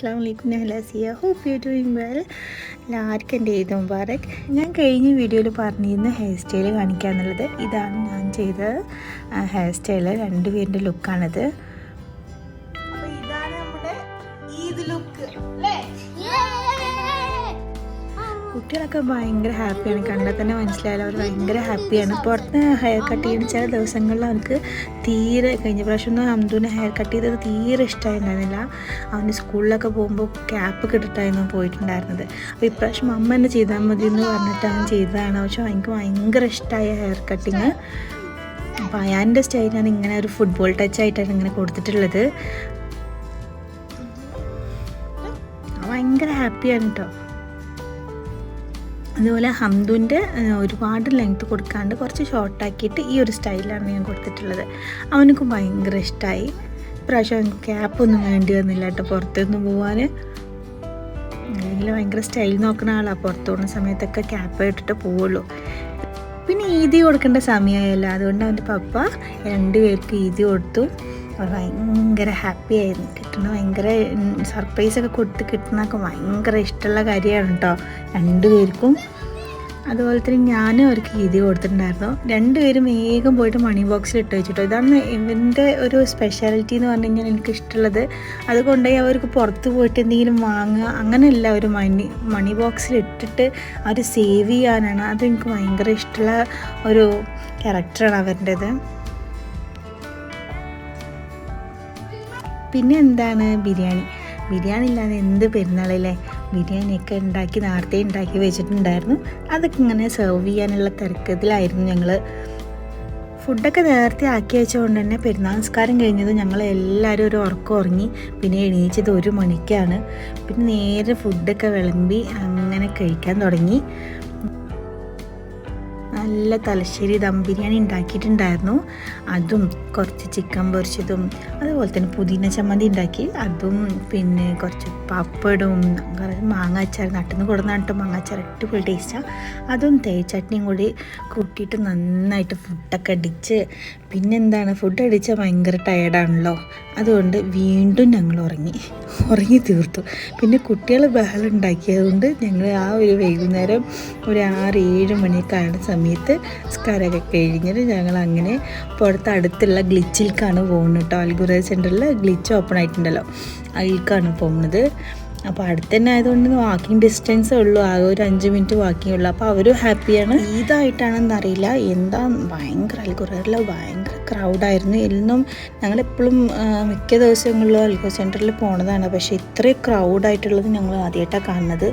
അസ്സലാമു അലൈക്കും. ഞാൻ Halasiya. Hope you doing well. എല്ലാവർക്കും എൻ്റെ ഈദ് മുബാറക്. ഞാൻ കഴിഞ്ഞ വീഡിയോയിൽ പറഞ്ഞിരുന്ന ഹെയർ സ്റ്റൈൽ കാണിക്കാന്നുള്ളത്. ഇതാണ് ഞാൻ ചെയ്ത ഹെയർ സ്റ്റൈൽ. രണ്ടുപേരുടെ ലുക്കാണിത്. അപ്പോൾ ഇതാണ് നമ്മുടെ ഈദ് ലുക്ക് അല്ലേ? കുട്ടികളൊക്കെ ഭയങ്കര ഹാപ്പിയാണ്. കണ്ടാൽ തന്നെ മനസ്സിലായാലും അവർ ഭയങ്കര ഹാപ്പിയാണ്. പുറത്ത് ഹെയർ കട്ട് ചെയ്യുന്ന ചില ദിവസങ്ങളിൽ അവർക്ക് തീരെ, കഴിഞ്ഞ പ്രാവശ്യം ഒന്നും ഹംദുവിന് ഹെയർ കട്ട് ചെയ്തത് തീരെ ഇഷ്ടമായിട്ടുണ്ടായിരുന്നില്ല. അവന് സ്കൂളിലൊക്കെ പോകുമ്പോൾ ക്യാപ്പ് ഇട്ടിട്ടായിരുന്നു പോയിട്ടുണ്ടായിരുന്നത്. അപ്പോൾ ഇപ്രാവശ്യം അമ്മ തന്നെ ചെയ്താൽ മതി എന്ന് പറഞ്ഞിട്ട് അവൻ ചെയ്തതാണ്. പക്ഷെ എനിക്ക് ഭയങ്കര ഇഷ്ടമായ ഹെയർ കട്ടിങ്. അപ്പോൾ അയാൻ്റെ സ്റ്റൈലാണ് ഇങ്ങനെ ഒരു ഫുട്ബോൾ ടച്ച് ആയിട്ടാണ് ഇങ്ങനെ കൊടുത്തിട്ടുള്ളത്. ഭയങ്കര ഹാപ്പിയാണ് കേട്ടോ. അതുപോലെ ഹംദുവിൻ്റെ ഒരുപാട് ലെങ്ത്ത് കൊടുക്കാണ്ട് കുറച്ച് ഷോർട്ടാക്കിയിട്ട് ഈ ഒരു സ്റ്റൈലാണ് ഞാൻ കൊടുത്തിട്ടുള്ളത്. അവനക്കും ഭയങ്കര ഇഷ്ടമായി. ഇപ്രാവശ്യം ക്യാപ്പൊന്നും വേണ്ടി വന്നില്ല കേട്ടോ പുറത്തൊന്നും പോകാൻ. അല്ലെങ്കിൽ ഭയങ്കര സ്റ്റൈൽ നോക്കുന്ന ആളാണ്. പുറത്ത് പോകുന്ന സമയത്തൊക്കെ ക്യാപ്പ് ഇട്ടിട്ട് പോവുള്ളൂ. പിന്നെ ഈദി കൊടുക്കേണ്ട സമയമായല്ലോ, അതുകൊണ്ട് അവൻ്റെ പപ്പ രണ്ടുപേർക്ക് ഈദി കൊടുത്തു. അവർ ഭയങ്കര ഹാപ്പി ആയിരുന്നു. കിട്ടുന്ന ഭയങ്കര സർപ്രൈസൊക്കെ കൊടുത്ത് കിട്ടുന്നതൊക്കെ ഭയങ്കര ഇഷ്ടമുള്ള കാര്യമാണ് കേട്ടോ രണ്ടുപേർക്കും. അതുപോലെ തന്നെ ഞാനും അവർക്ക് ഈദി കൊടുത്തിട്ടുണ്ടായിരുന്നു. രണ്ടുപേരും വേഗം പോയിട്ട് മണി ബോക്സിൽ ഇട്ട് വെച്ചിട്ടോ. ഇതാണ് ഇവൻ്റെ ഒരു സ്പെഷ്യാലിറ്റി എന്ന് പറഞ്ഞു കഴിഞ്ഞാൽ എനിക്കിഷ്ടമുള്ളത്. അതുകൊണ്ടുപോയി അവർക്ക് പുറത്ത് പോയിട്ട് എന്തെങ്കിലും വാങ്ങുക അങ്ങനെയല്ല, ഒരു മണി ബോക്സിൽ ഇട്ടിട്ട് അവർ സേവ് ചെയ്യാനാണ്. അതെനിക്ക് ഭയങ്കര ഇഷ്ടമുള്ള ഒരു ക്യാരക്ടറാണ് അവരുടേത്. പിന്നെ എന്താണ് ബിരിയാണി ഇല്ലാതെ എന്ത് പെരുന്നാളല്ലേ. ബിരിയാണിയൊക്കെ നേരത്തെ ഉണ്ടാക്കി വെച്ചിട്ടുണ്ടായിരുന്നു. അതൊക്കെ ഇങ്ങനെ സെർവ് ചെയ്യാനുള്ള തിരക്കത്തിലായിരുന്നു ഞങ്ങൾ. ഫുഡൊക്കെ നേരത്തെ ആക്കി വെച്ചതുകൊണ്ട് തന്നെ പെരുന്നാൾ നിസ്കാരം കഴിഞ്ഞത് ഞങ്ങൾ എല്ലാവരും ഒരു ഉറക്കം ഉറങ്ങി. പിന്നെ എണീച്ചത് 1 മണിക്കാണ്. പിന്നെ നേരെ ഫുഡൊക്കെ വിളമ്പി അങ്ങനെ കഴിക്കാൻ തുടങ്ങി. നല്ല തലശ്ശേരി ദം ബിരിയാണി ഉണ്ടാക്കിയിട്ടുണ്ടായിരുന്നു. അതും കുറച്ച് ചിക്കൻ പൊരിച്ചതും അതുപോലെ തന്നെ പുതിന ചമ്മന്തി ഉണ്ടാക്കി അതും, പിന്നെ കുറച്ച് പപ്പടും മാങ്ങ അച്ചാർ നട്ടിൽ നിന്ന് കൊടുന്നിട്ട് മാങ്ങ അച്ചാർ അടിപൊളി ടേസ്റ്റാണ്. അതും തേച്ചട്ടിയും കൂടി കൂട്ടിയിട്ട് നന്നായിട്ട് ഫുഡൊക്കെ അടിച്ച്, പിന്നെന്താണ് ഫുഡ് അടിച്ചാൽ ഭയങ്കര ടയർഡാണല്ലോ, അതുകൊണ്ട് വീണ്ടും ഞങ്ങൾ ഉറങ്ങി തീർത്തു. പിന്നെ കുട്ടികൾ ബഹളം ഉണ്ടാക്കിയതുകൊണ്ട് ഞങ്ങൾ ആ ഒരു വൈകുന്നേരം ഒരു 6-7 മണിയൊക്കെ ആയ സമയത്ത് സ്കാരൊക്കെ കഴിഞ്ഞിട്ട് ഞങ്ങൾ അങ്ങനെ പുറത്ത് അടുത്തുള്ള ഗ്ലിച്ചിലേക്കാണ് പോകുന്നത് കേട്ടോ. അൽഗുറ സെൻറ്ററിൽ ഗ്ലിച്ച് ഓപ്പൺ ആയിട്ടുണ്ടല്ലോ, അതിലേക്കാണ് പോകുന്നത്. അപ്പോൾ അടുത്ത് തന്നെ ആയതുകൊണ്ട് വാക്കിംഗ് ഡിസ്റ്റൻസേ ഉള്ളൂ, ആകെ ഒരു 5 മിനിറ്റ് വാക്കിംഗ് ഉള്ളൂ. അപ്പോൾ അവരും ഹാപ്പിയാണ്. ഈദായിട്ടാണെന്നറിയില്ല എന്താ ഭയങ്കര അൽഗുറയിൽ ഭയങ്കര ക്രൗഡായിരുന്നു. എന്നും ഞങ്ങളെപ്പോഴും മിക്ക ദിവസങ്ങളിലും അൽഗുറ സെൻറ്ററിൽ പോണതാണ്, പക്ഷേ ഇത്രയും ക്രൗഡായിട്ടുള്ളത് ഞങ്ങൾ ആദ്യമായിട്ടാണ് കാണുന്നത്.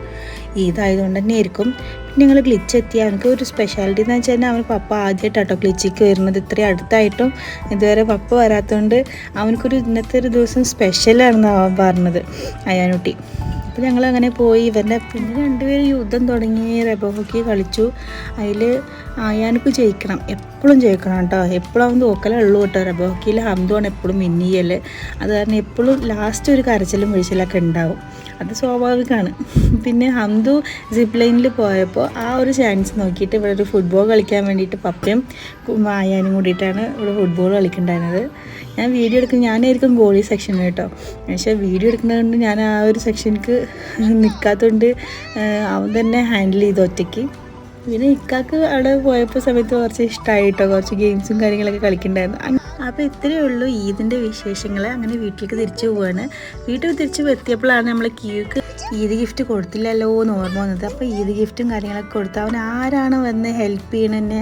ഈദായതുകൊണ്ട് തന്നെ ആയിരിക്കും. പിന്നെ ഞങ്ങൾ ഗ്ലിച്ച് എത്തി. അവനക്ക് ഒരു സ്പെഷ്യാലിറ്റി എന്ന് വെച്ച് കഴിഞ്ഞാൽ അവൻ പപ്പ ആദ്യമായിട്ടാട്ടോ ഗ്ലിച്ചിക്ക് വരുന്നത്. ഇത്രയും അടുത്തായിട്ടും ഇതുവരെ പപ്പ വരാത്തതുകൊണ്ട് അവനക്കൊരു ഇന്നത്തെ ഒരു ദിവസം സ്പെഷ്യലാണെന്ന് പറഞ്ഞത് അയാനുട്ടി. അപ്പോൾ ഞങ്ങളങ്ങനെ പോയി. പിന്നെ രണ്ടുപേരും യുദ്ധം തുടങ്ങി, റെബോ ഹോക്കി കളിച്ചു. അതിൽ അയാനക്ക് ജയിക്കണം, എപ്പോഴും ജയിക്കണം കേട്ടോ. എപ്പോഴും അവൻ തോക്കലേ ഉള്ളൂ കേട്ടോ. റെബോ ഹോക്കിയിൽ ഹംദുവാണ് എപ്പോഴും വിൻ ചെയ്യൽ. അത് കാരണം എപ്പോഴും ലാസ്റ്റ് ഒരു കരച്ചിലും വീഴ്ചയിലൊക്കെ ഉണ്ടാവും, അത് സ്വാഭാവികമാണ്. പിന്നെ ഹംദു സിപ്പ് ലൈനിൽ പോയപ്പോൾ ആ ഒരു ചാൻസ് നോക്കിയിട്ട് ഇവിടെ ഒരു ഫുട്ബോൾ കളിക്കാൻ വേണ്ടിയിട്ട് പപ്പയും അയാനും കൂടിയിട്ടാണ് ഇവിടെ ഫുട്ബോൾ കളിക്കുന്നുണ്ടായിരുന്നത്. ഞാൻ വീഡിയോ എടുക്കുന്നത് ഞാനായിരിക്കും ഗോളി സെക്ഷൻ കേട്ടോ, പക്ഷേ വീഡിയോ എടുക്കുന്നതുകൊണ്ട് ഞാൻ ആ ഒരു സെക്ഷനിക്ക് നിൽക്കാത്തതുകൊണ്ട് അവൻ തന്നെ ഹാൻഡിൽ ചെയ്തു ഒറ്റയ്ക്ക്. പിന്നെ ഇക്കാക്ക് അവിടെ പോയപ്പോൾ സമയത്ത് കുറച്ച് ഇഷ്ടമായി കേട്ടോ, കുറച്ച് ഗെയിംസും കാര്യങ്ങളൊക്കെ കളിക്കുന്നുണ്ടായിരുന്നു. അപ്പോൾ ഇത്രയേ ഉള്ളൂ ഈദിൻ്റെ വിശേഷങ്ങൾ. അങ്ങനെ വീട്ടിലേക്ക് തിരിച്ചു പോവാണ്. വീട്ടിൽ തിരിച്ച് എത്തിയപ്പോഴാണ് നമ്മൾ ക്യൂക്ക് ഈദ് ഗിഫ്റ്റ് കൊടുത്തില്ലല്ലോ എന്ന് ഓർമ്മ വന്നത്. അപ്പോൾ ഈദ് ഗിഫ്റ്റും കാര്യങ്ങളൊക്കെ കൊടുത്ത് അവൻ ആരാണ് വന്ന് ഹെൽപ്പ് ചെയ്യണം, എന്നെ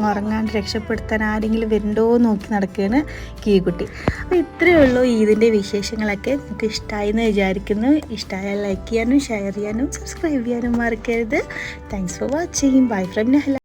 ഉറങ്ങാണ്ട് രക്ഷപ്പെടുത്താൻ ആരെങ്കിലും വരുന്നുണ്ടോ നോക്കി നടക്കുകയാണ് കീക്കുട്ടി. അപ്പോൾ ഇത്രയേ ഉള്ളൂ ഈദിൻ്റെ വിശേഷങ്ങളൊക്കെ. നിങ്ങൾക്ക് ഇഷ്ടമായി എന്ന് വിചാരിക്കുന്നു. ഇഷ്ടമായാൽ ലൈക്ക് ചെയ്യാനും ഷെയർ ചെയ്യാനും സബ്സ്ക്രൈബ് ചെയ്യാനും മറക്കരുത്. Thanks for watching. Bye from Nahla.